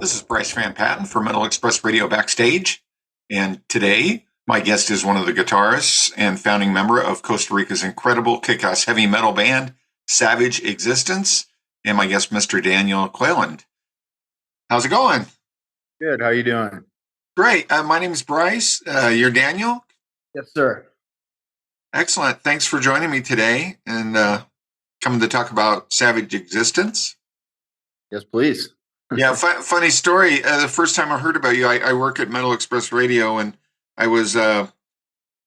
This is Bryce Van Patten for Metal Express Radio Backstage. And today, my guest is one of the guitarists and founding member of Costa Rica's incredible kick-ass heavy metal band, Savage Existence, and my guest, Mr. Daniel CLELAND. How's it going? Good. How you doing? Great. My name is Bryce. You're Daniel? Yes, sir. Excellent. Thanks for joining me today and coming to talk about Savage Existence. Yes, please. Yeah, funny story. The first time I heard about you, I work at Metal Express Radio, and I was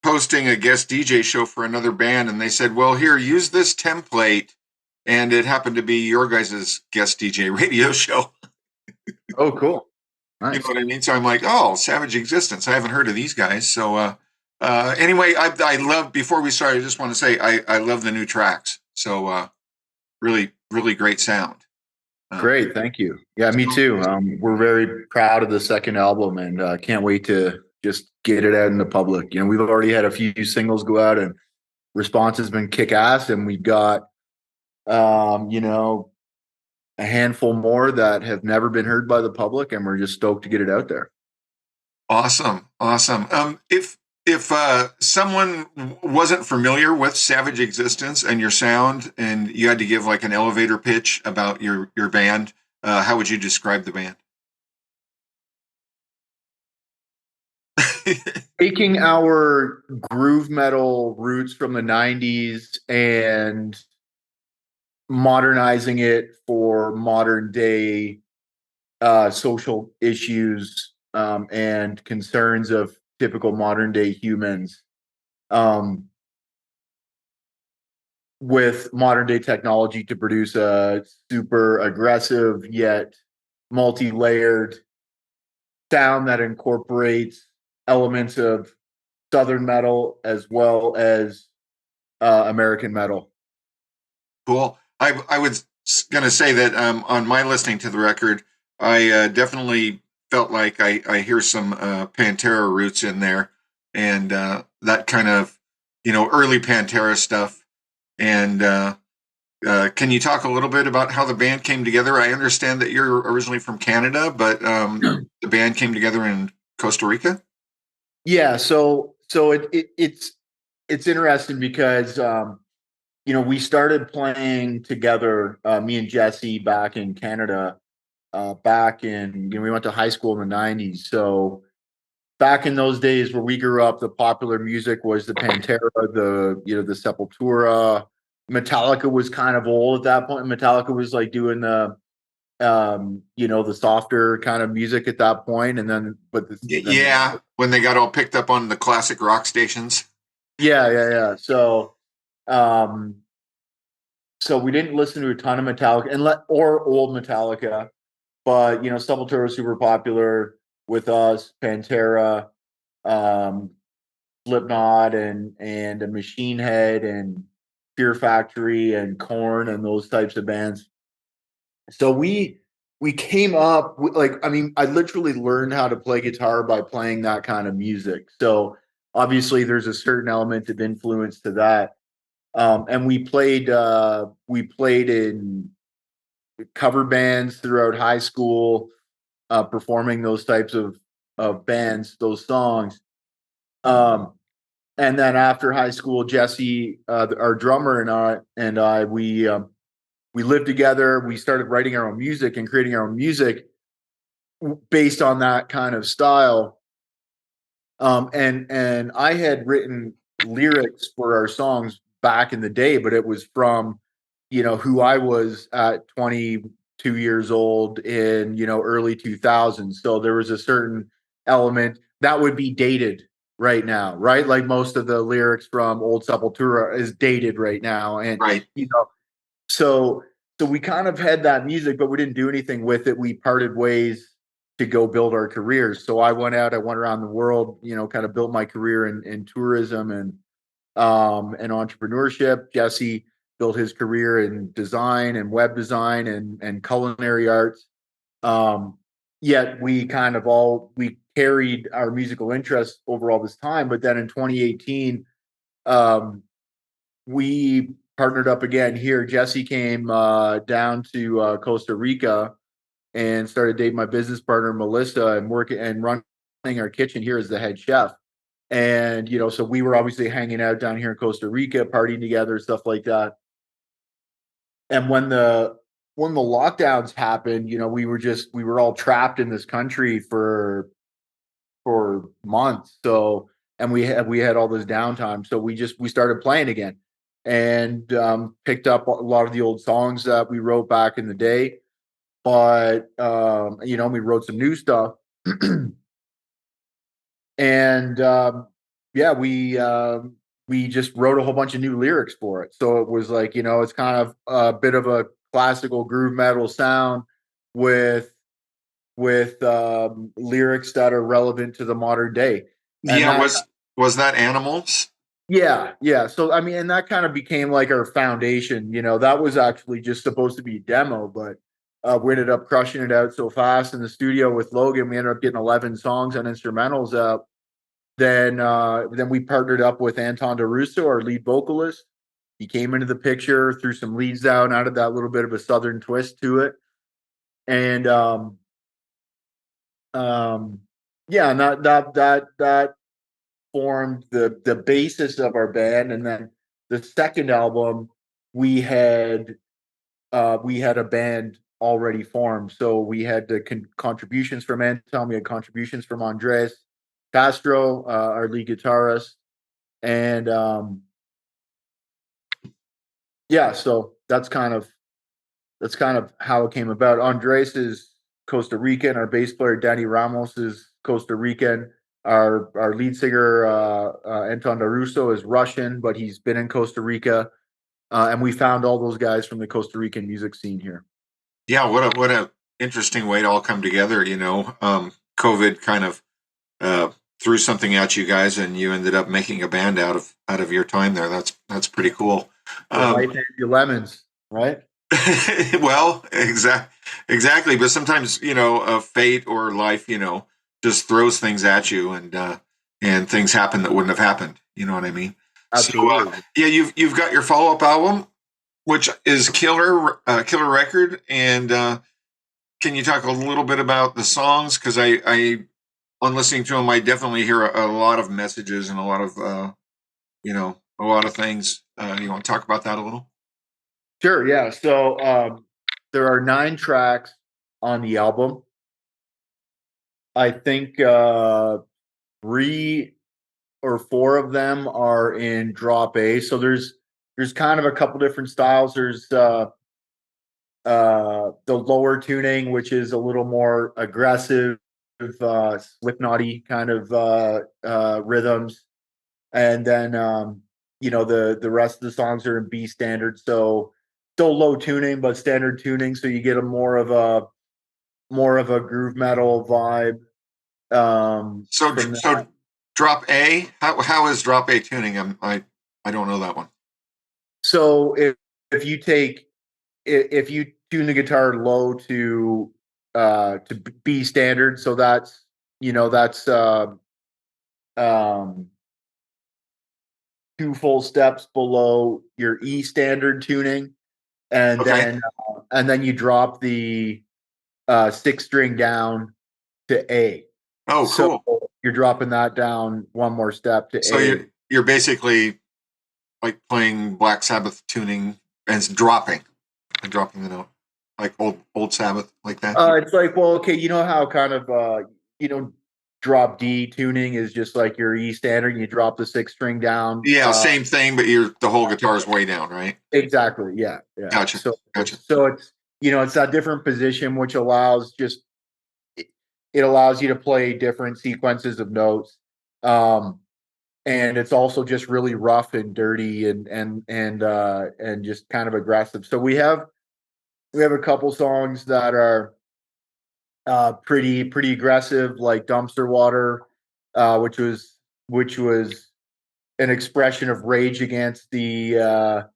posting a guest DJ show for another band, and they said, well, here, use this template, and it happened to be your guys' guest DJ radio show. Oh, cool. Nice. You know what I mean? So I'm like, oh, Savage Existence. I haven't heard of these guys. So anyway, I love, before we start, I just want to say I love the new tracks. So really, really great sound. Great. Thank you. Yeah, me too. We're very proud of the second album and can't wait to just get it out in the public. You know, we've already had a few singles go out and response has been kick ass. And we've got, a handful more that have never been heard by the public. And we're just stoked to get it out there. Awesome. If someone wasn't familiar with Savage Existence and your sound, and you had to give like an elevator pitch about your band, how would you describe the band? Taking our groove metal roots from the 90s and modernizing it for modern day social issues and concerns of typical modern day humans with modern day technology to produce a super aggressive yet multi-layered sound that incorporates elements of Southern metal as well as American metal. Cool. I was going to say that on my listening to the record, I definitely felt like I hear some Pantera roots in there, and that kind of, early Pantera stuff. And can you talk a little bit about how the band came together? I understand that you're originally from Canada, but the band came together in Costa Rica. Yeah, so it's interesting because we started playing together, me and Jesse, back in Canada. We went to high school in the 90s. So back in those days where we grew up, the popular music was the Pantera, the Sepultura. Metallica was kind of old at that point. Metallica was like doing the softer kind of music at that point. And then, when they got all picked up on the classic rock stations. Yeah. So we didn't listen to a ton of Metallica or old Metallica. But, Sepultura was super popular with us, Pantera, Slipknot, and Machine Head, and Fear Factory, and Korn, and those types of bands. So we came up with, I literally learned how to play guitar by playing that kind of music. So obviously there's a certain element of influence to that. And we played in cover bands throughout high school, performing those types of bands, those songs. And then after high school, Jesse, our drummer, and I, we lived together. We started writing our own music and creating our own music based on that kind of style. And I had written lyrics for our songs back in the day, but it was from who I was at 22 years old in, early 2000s. So there was a certain element that would be dated right now, right? Like most of the lyrics from old Sepultura is dated right now. And, right. So we kind of had that music, but we didn't do anything with it. We parted ways to go build our careers. So I went around the world, kind of built my career in tourism and entrepreneurship. Jesse built his career in design and web design and culinary arts. Yet we carried our musical interests over all this time. But then in 2018, we partnered up again here. Jesse came down to Costa Rica and started dating my business partner Melissa, and working and running our kitchen here as the head chef. And so we were obviously hanging out down here in Costa Rica, partying together, stuff like that. And when the lockdowns happened, we were all trapped in this country for months. So, and we had all this downtime. So we started playing again, and picked up a lot of the old songs that we wrote back in the day. But we wrote some new stuff. And yeah, we just wrote a whole bunch of new lyrics for it. So it was like, it's kind of a bit of a classical groove metal sound with lyrics that are relevant to the modern day. And Yeah, that, was that Animals? yeah, yeah. So I mean, and that kind of became like our foundation. That was actually just supposed to be a demo, but we ended up crushing it out so fast in the studio with Logan. We ended up getting 11 songs and instrumentals out. Then we partnered up with Anton DeRusso, our lead vocalist. He came into the picture, threw some leads down, added that little bit of a southern twist to it. And um yeah, and that formed the basis of our band. And then the second album, we had a band already formed. So we had the contributions from Anton, we had contributions from Andres Castro, our lead guitarist. And yeah, so that's kind of how it came about. Andres is Costa Rican. Our bass player Danny Ramos is Costa Rican. Our lead singer Anton Daruso is Russian, but he's been in Costa Rica. And we found all those guys from the Costa Rican music scene here. Yeah, what a interesting way to all come together. COVID kind of uh, threw something at you guys, and you ended up making a band out of your time there. That's pretty cool. Well, Um, life hands you lemons, right? well, exactly. But sometimes fate or life, just throws things at you, and things happen that wouldn't have happened. You know what I mean? So Absolutely. yeah, you've got your follow up album, which is killer record. And can you talk a little bit about the songs? Because I on listening to them, I definitely hear a lot of messages and a lot of a lot of things. You want to talk about that a little? Sure. Yeah. So there are 9 tracks on the album. I think 3 or 4 of them are in drop A. So there's kind of a couple different styles. There's the lower tuning, which is a little more aggressive, Slipknotty kind of rhythms, and then the rest of the songs are in B standard. So still low tuning, but standard tuning. So you get a more of a groove metal vibe from So that. drop A. How is drop A tuning? I don't know that one. So if you take if you tune the guitar low to B standard, so that's um 2 full steps below your E standard tuning, and Okay. then you drop the 6 string down to A. Oh, So cool. you're dropping that down one more step to So A. you're basically like playing Black Sabbath tuning and it's dropping the note, like old Sabbath, like that. It's like, well, okay, you know how kind of you know drop D tuning is just like your E standard, and you drop the 6 string down. Yeah, same thing, but the whole guitar is way down, right? Exactly. Yeah. Yeah. Gotcha, So gotcha. it's that different position which allows it, it allows you to play different sequences of notes. Um, and it's also just really rough and dirty and just kind of aggressive. So we have a couple songs that are pretty aggressive, like Dumpster Water, which was an expression of rage against the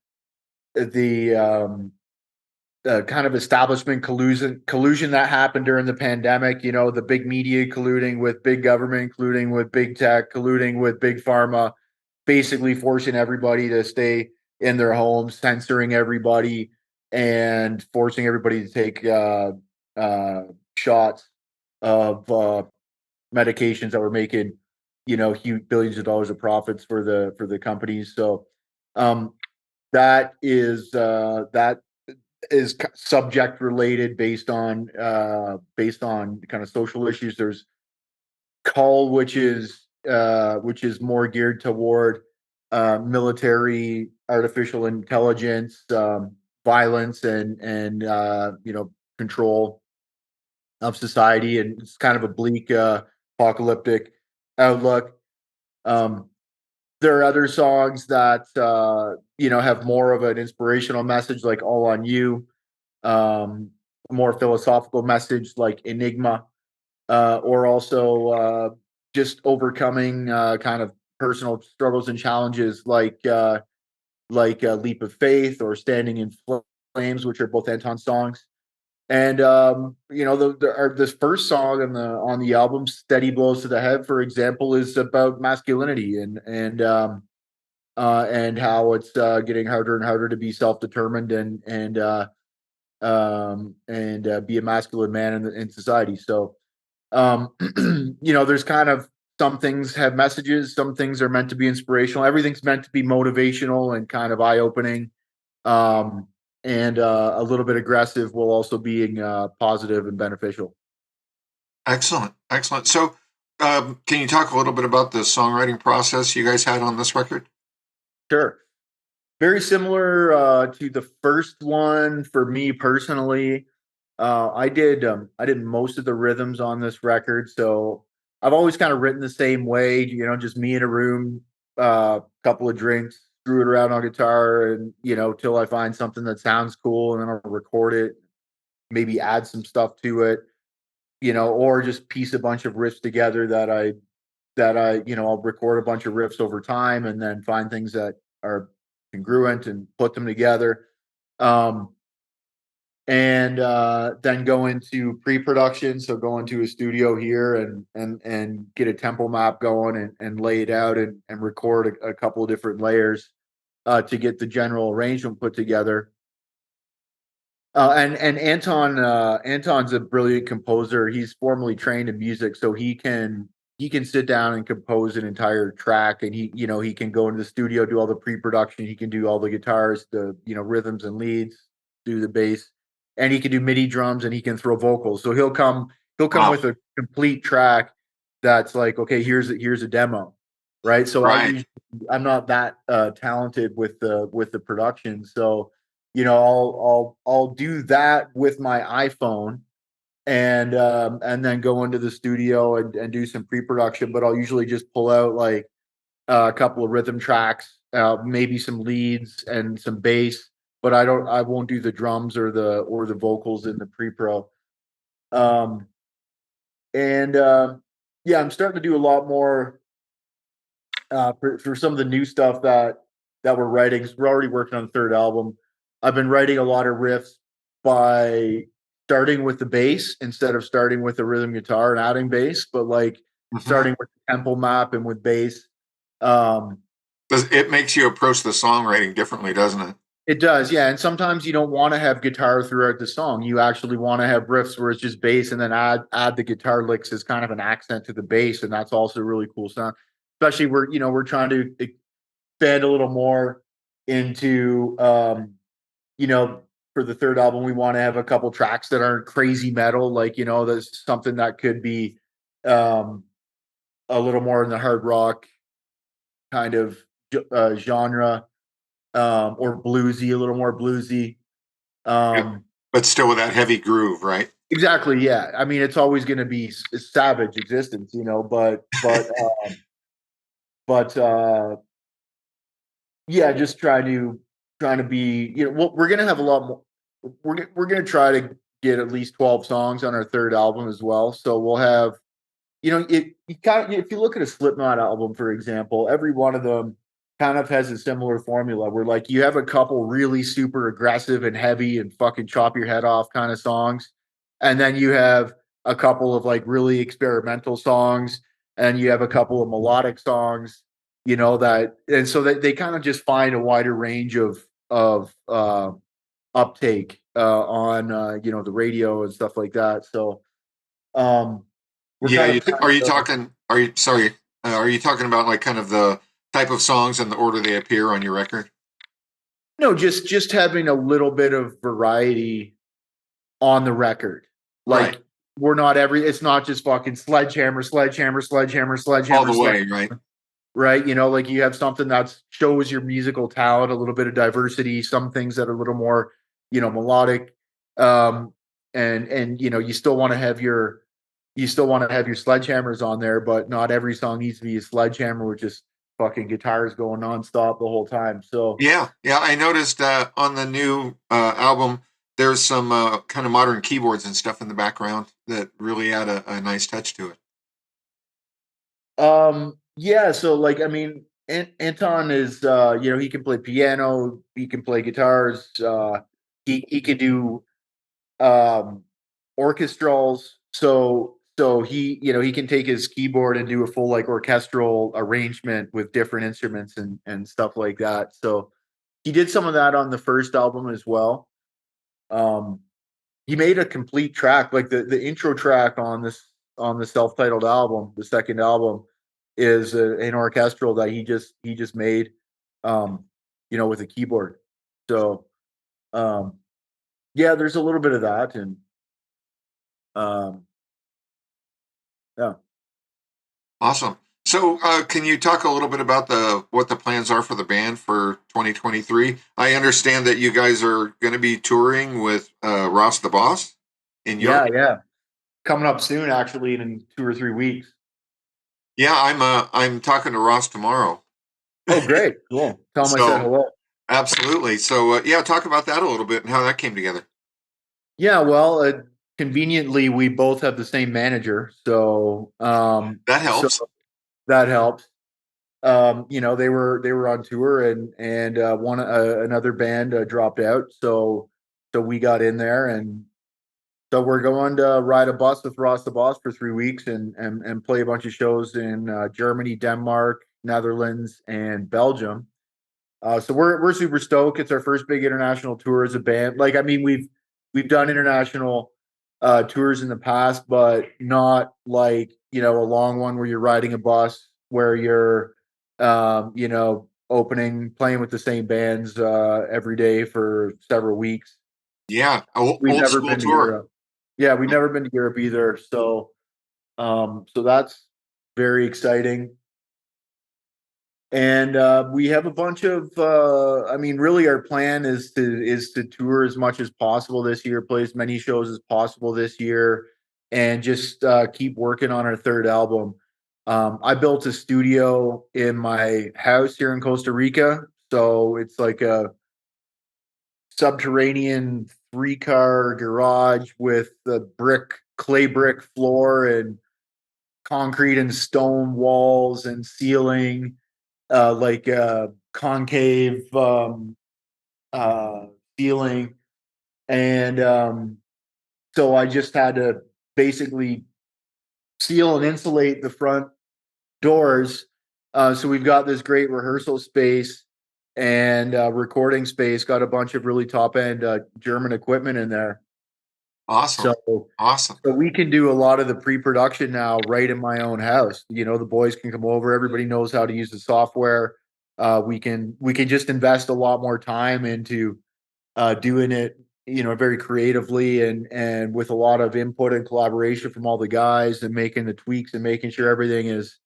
kind of establishment collusion that happened during the pandemic. The big media colluding with big government, colluding with big tech, colluding with big pharma, basically forcing everybody to stay in their homes, censoring everybody, and forcing everybody to take shots of medications that were making, huge billions of dollars of profits for the companies. So um, that is subject related based on kind of social issues. There's Call, which is more geared toward military, artificial intelligence, violence, and control of society, and it's kind of a bleak, apocalyptic outlook. Um, there are other songs that have more of an inspirational message, like "All on You," um, more philosophical message like "Enigma," or also just overcoming kind of personal struggles and challenges like "Leap of Faith" or "Standing in Flames," which are both Anton songs. And this first song on the album, "Steady Blows to the Head," for example, is about masculinity and how it's getting harder and harder to be self-determined and be a masculine man in society. So there's kind of some things have messages, some things are meant to be inspirational. Everything's meant to be motivational and kind of eye-opening, um, and a little bit aggressive, while also being positive and beneficial. Excellent, excellent. So, can you talk a little bit about the songwriting process you guys had on this record? Sure. Very similar to the first one for me personally. I did most of the rhythms on this record, so I've always kind of written the same way. Just me in a room, couple of drinks, screw it around on guitar, and till I find something that sounds cool, and then I'll record it, maybe add some stuff to it, or just piece a bunch of riffs together that I'll record a bunch of riffs over time, and then find things that are congruent and put them together. Um, and then go into pre-production. So go into a studio here and get a tempo map going, and lay it out, and record a couple of different layers to get the general arrangement put together. And Anton's a brilliant composer. He's formally trained in music, so he can sit down and compose an entire track, and he can go into the studio, do all the pre-production, he can do all the guitars, the rhythms and leads, do the bass, and he can do MIDI drums, and he can throw vocals. So he'll come Wow. with a complete track that's like, okay, here's a demo, right? So Right. I'm not that talented with the production, so I'll do that with my iPhone, and then go into the studio and do some pre-production. But I'll usually just pull out like a couple of rhythm tracks, maybe some leads and some bass, but I won't do the drums or the vocals in the pre-pro. Um, and Yeah, I'm starting to do a lot more for some of the new stuff that we're writing. 'Cause we're already working on the third album. I've been writing a lot of riffs by starting with the bass instead of starting with the rhythm guitar and adding bass, but like Hmm. starting with the tempo map and with bass. Um, It makes you approach the songwriting differently, doesn't it? it does, yeah. And sometimes you don't want to have guitar throughout the song. You actually want to have riffs where it's just bass, and then add the guitar licks as kind of an accent to the bass, and that's also a really cool sound. Especially we're trying to expand a little more into you know for the third album, we want to have a couple tracks that aren't crazy metal, like there's something that could be um a little more in the hard rock kind of genre, or bluesy, a little more bluesy. Yep. um But still with that heavy groove, right? exactly, yeah. I mean, it's always going to be savage existence, but yeah, just trying to be, we're gonna have a lot more. We're gonna try to get at least 12 songs on our third album as well. So we'll have, if you look at a Slipknot album, for example, every one of them kind of has a similar formula where like you have a couple really super aggressive and heavy and fucking chop your head off kind of songs, and then you have a couple of like really experimental songs, and you have a couple of melodic songs, that and so they kind of just find a wider range of uptake on the radio and stuff like that. So um, we're Yeah, kind of trying are you to, talking? Are you sorry? Are you talking about like kind of the type of songs and the order they appear on your record? no, just having a little bit of variety on the record. Right, Like we're not every it's not just fucking sledgehammer, sledgehammer, sledgehammer, all sledgehammer, the way, right? sledgehammer, right? Like you have something that shows your musical talent, a little bit of diversity, some things that are a little more, melodic. Um, and you still want to have your sledgehammers on there, but not every song needs to be a sledgehammer with just fucking guitars going nonstop the whole time. So Yeah, yeah. I noticed on the new album, there's some kind of modern keyboards and stuff in the background that really add a nice touch to it. yeah, so like I mean Anton is he can play piano, he can play guitars, he can do um orchestrals. So he he can take his keyboard and do a full like orchestral arrangement with different instruments and stuff like that. So he did some of that on the first album as well. Um he made a complete track, like the intro track on the self-titled album, the second album, is an orchestral that he just made, um, with a keyboard. So um, yeah, there's a little bit of that, and um, yeah, Awesome. So, can you talk a little bit about the what the plans are for the band for 2023? I understand that you guys are going to be touring with Ross the Boss in Europe. yeah, coming up soon, actually, in 2 or 3 weeks. Yeah, I'm talking to Ross tomorrow. Oh, great, cool. Tell him I said So, hello. absolutely. So, yeah, talk about that a little bit and how that came together. Yeah, well, conveniently, we both have the same manager, so That so helps. that helps. They were on tour, and one another band dropped out, so we got in there, and so we're going to ride a bus with Ross the Boss for 3 weeks and play a bunch of shows in Germany, Denmark, Netherlands, and Belgium. So we're super stoked. It's our first big international tour as a band. Like, I mean, we've done international tours in the past, but not like a long one where you're riding a bus where you're opening playing with the same bands every day for several weeks. Yeah, We've old never school been to tour. Europe. Yeah, we've never been to Europe either. So that's very exciting. And we have a bunch of I mean, really our plan is to tour as much as possible this year, play as many shows as possible this year, and just keep working on our third album. I built a studio in my house here in Costa Rica, so it's like a subterranean three-car garage with the clay brick floor and concrete and stone walls and ceiling, like concave uh, ceiling, and so I just had to basically seal and insulate the front doors. So we've got this great rehearsal space and recording space. Got a bunch of really top end German equipment in there. Awesome. So, Awesome. so we can do a lot of the pre-production now right in my own house. The boys can come over. Everybody knows how to use the software. We can just invest a lot more time into doing it, very creatively and with a lot of input and collaboration from all the guys and making the tweaks and making sure everything is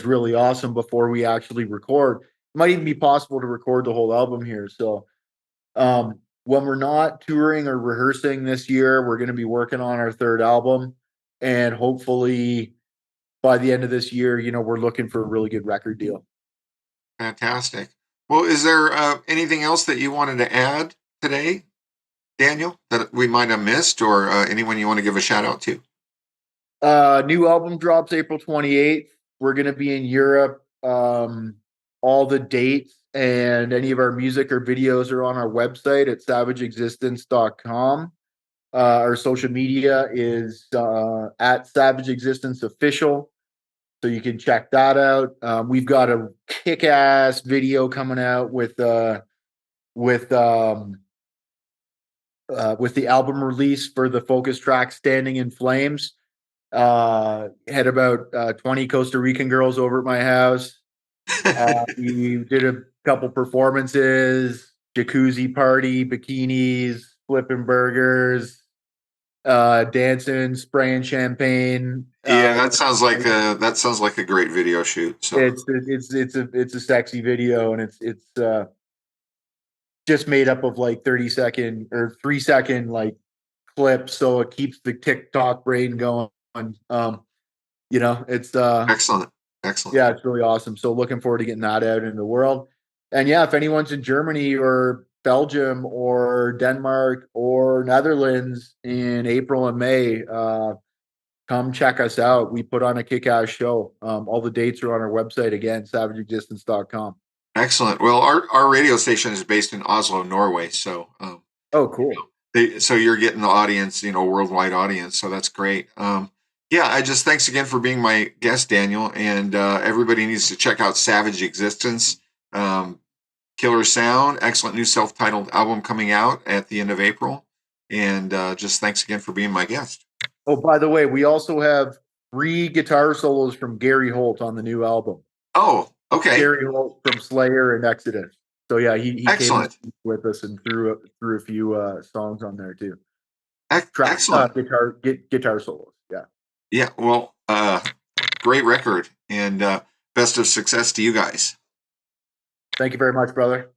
really awesome before we actually record. It might even be possible to record the whole album here. So when we're not touring or rehearsing this year, we're going to be working on our third album, and hopefully by the end of this year, we're looking for a really good record deal. Fantastic. Well, is there anything else that you wanted to add today, Daniel, that we might have missed, or anyone you want to give a shout out to? New album drops April 28th. We're going to be in Europe. All the dates and any of our music or videos are on our website at savageexistence.com. Our social media is at Savage Existence Official, so you can check that out. We've got a kick-ass video coming out with with the album release for the focus track "Standing in Flames." Had about 20 Costa Rican girls over at my house. We did a couple performances, jacuzzi party, bikinis, flipping burgers, dancing, spraying champagne. Yeah, that sounds like a great video shoot. So It's a sexy video, and it's just made up of like 30-second or 3-second like clips, so it keeps the TikTok brain going. It's excellent, excellent, yeah, it's really awesome. So looking forward to getting that out in the world. And yeah, if anyone's in Germany or Belgium or Denmark or Netherlands in April and May, come check us out. We put on a kick-ass show. All the dates are on our website again, savageexistence.com. excellent. Well, our radio station is based in Oslo, Norway. So Oh, cool. so you're getting the audience, worldwide audience. So that's great. Yeah, I just thanks again for being my guest, Daniel. And everybody needs to check out Savage Existence. Killer sound, excellent new self-titled album coming out at the end of April. And just thanks again for being my guest. Oh, by the way, we also have 3 guitar solos from Gary Holt on the new album. Oh, okay. Gary Holt from Slayer and Exodus. So yeah, he came with us and threw a few songs on there too. Excellent. Guitar solos. Yeah. Yeah. Well, great record, and best of success to you guys. Thank you very much, brother.